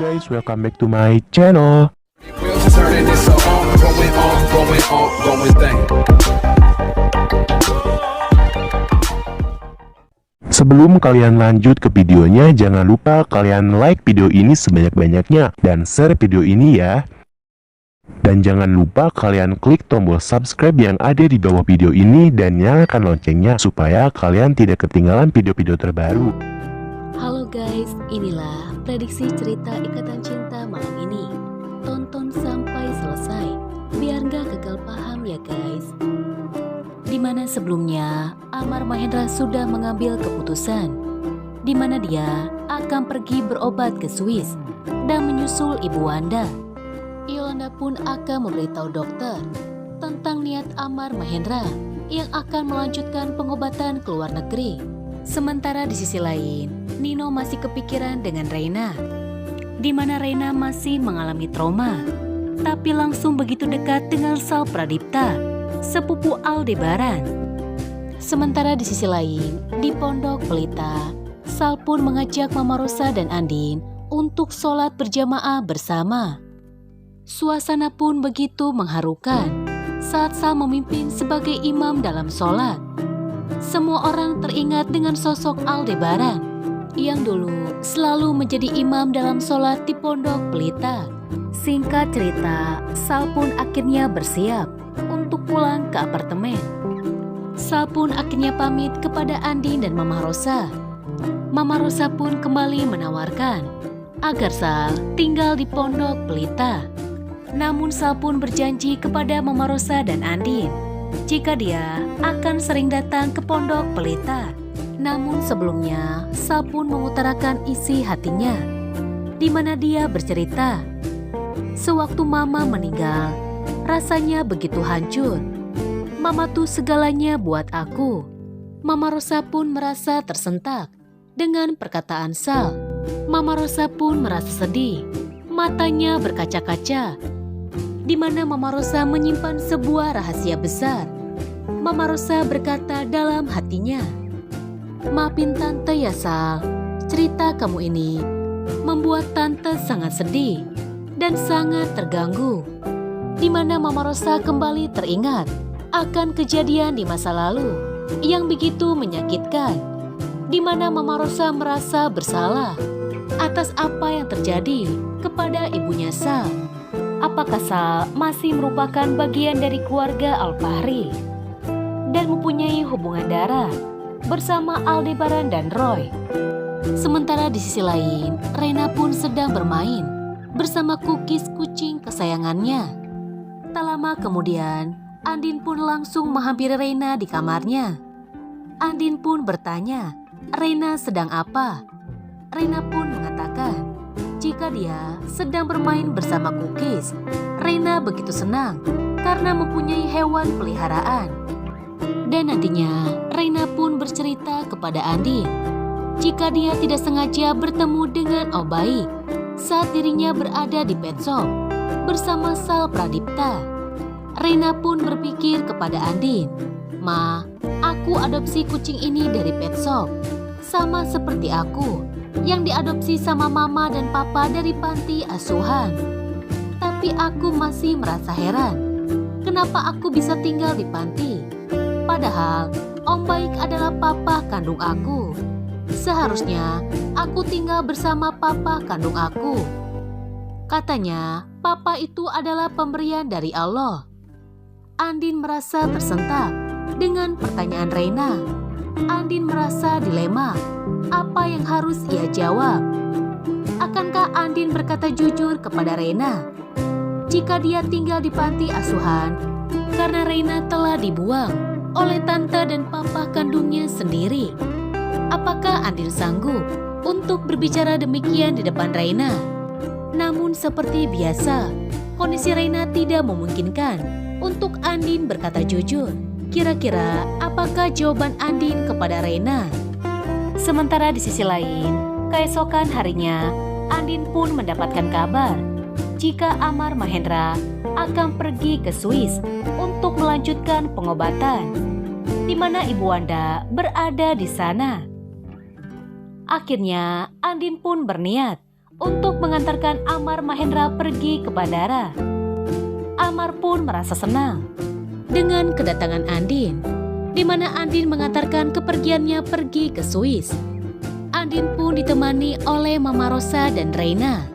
guys, welcome back to my channel. Sebelum kalian lanjut ke videonya, jangan lupa kalian like video ini sebanyak-banyaknya dan share video ini ya. Dan jangan lupa kalian klik tombol subscribe yang ada di bawah video ini dan nyalakan loncengnya supaya kalian tidak ketinggalan video-video terbaru. Halo guys, inilah prediksi cerita Ikatan Cinta malam ini. Tonton sampai selesai, biar gak gagal paham ya guys. Dimana sebelumnya Amar Mahendra sudah mengambil keputusan, dimana dia akan pergi berobat ke Swiss dan menyusul Ibu Wanda. Yolanda pun akan memberitahu dokter tentang niat Amar Mahendra yang akan melanjutkan pengobatan ke luar negeri. Sementara di sisi lain, Nino masih kepikiran dengan Reina, di mana Reina masih mengalami trauma, tapi langsung begitu dekat dengan Sal Pradipta, sepupu Aldebaran. Sementara di sisi lain, di Pondok Pelita, Sal pun mengajak Mama Rosa dan Andin untuk sholat berjamaah bersama. Suasana pun begitu mengharukan saat Sal memimpin sebagai imam dalam sholat. Semua orang teringat dengan sosok Aldebaran yang dulu selalu menjadi imam dalam sholat di Pondok Pelita. Singkat cerita, Sal pun akhirnya bersiap untuk pulang ke apartemen. Sal pun akhirnya pamit kepada Andin dan Mama Rosa. Mama Rosa pun kembali menawarkan agar Sal tinggal di Pondok Pelita. Namun Sal pun berjanji kepada Mama Rosa dan Andin jika dia akan sering datang ke Pondok Pelita. Namun sebelumnya, Sal pun mengutarakan isi hatinya, di mana dia bercerita, sewaktu Mama meninggal, rasanya begitu hancur. Mama tuh segalanya buat aku. Mama Rosa pun merasa tersentak dengan perkataan Sal. Mama Rosa pun merasa sedih, matanya berkaca-kaca, di mana Mama Rosa menyimpan sebuah rahasia besar. Mama Rosa berkata dalam hatinya, "Maafin Tante ya Sal, cerita kamu ini membuat Tante sangat sedih dan sangat terganggu." Di mana Mama Rosa kembali teringat akan kejadian di masa lalu yang begitu menyakitkan, di mana Mama Rosa merasa bersalah atas apa yang terjadi kepada ibunya Sal. Apakah Sal masih merupakan bagian dari keluarga Alfahri dan mempunyai hubungan darah bersama Aldebaran dan Roy? Sementara di sisi lain, Reina pun sedang bermain bersama Cookies, kucing kesayangannya. Tak lama kemudian, Andin pun langsung menghampiri Reina di kamarnya. Andin pun bertanya, "Reina sedang apa?" Reina pun mengatakan jika dia sedang bermain bersama Cookies. Reina begitu senang karena mempunyai hewan peliharaan. Dan nantinya Reina pun bercerita kepada Andin jika dia tidak sengaja bertemu dengan Om Baik saat dirinya berada di pet shop bersama Sal Pradipta. Reina pun berpikir kepada Andin, "Ma, aku adopsi kucing ini dari pet shop, sama seperti aku yang diadopsi sama mama dan papa dari panti asuhan. Tapi aku masih merasa heran, kenapa aku bisa tinggal di panti? Padahal Om Baik adalah papa kandung aku. Seharusnya aku tinggal bersama papa kandung aku. Katanya papa itu adalah pemberian dari Allah." Andin merasa tersentak dengan pertanyaan Reina. Andin merasa dilema, apa yang harus ia jawab? Akankah Andin berkata jujur kepada Reina jika dia tinggal di panti asuhan karena Reina telah dibuang oleh tante dan papa kandungnya sendiri? Apakah Andin sanggup untuk berbicara demikian di depan Reina? Namun seperti biasa, kondisi Reina tidak memungkinkan untuk Andin berkata jujur. Kira-kira apakah jawaban Andin kepada Reina? Sementara di sisi lain, keesokan harinya, Andin pun mendapatkan kabar jika Amar Mahendra akan pergi ke Swiss untuk melanjutkan pengobatan, di mana Ibu Wanda berada di sana. Akhirnya, Andin pun berniat untuk mengantarkan Amar Mahendra pergi ke bandara. Amar pun merasa senang dengan kedatangan Andin, di mana Andin mengantarkan kepergiannya pergi ke Swiss. Andin pun ditemani oleh Mama Rosa dan Reina.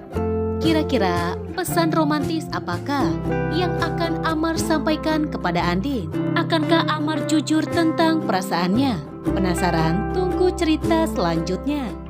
Kira-kira pesan romantis apakah yang akan Amar sampaikan kepada Andin? Akankah Amar jujur tentang perasaannya? Penasaran? Tunggu cerita selanjutnya.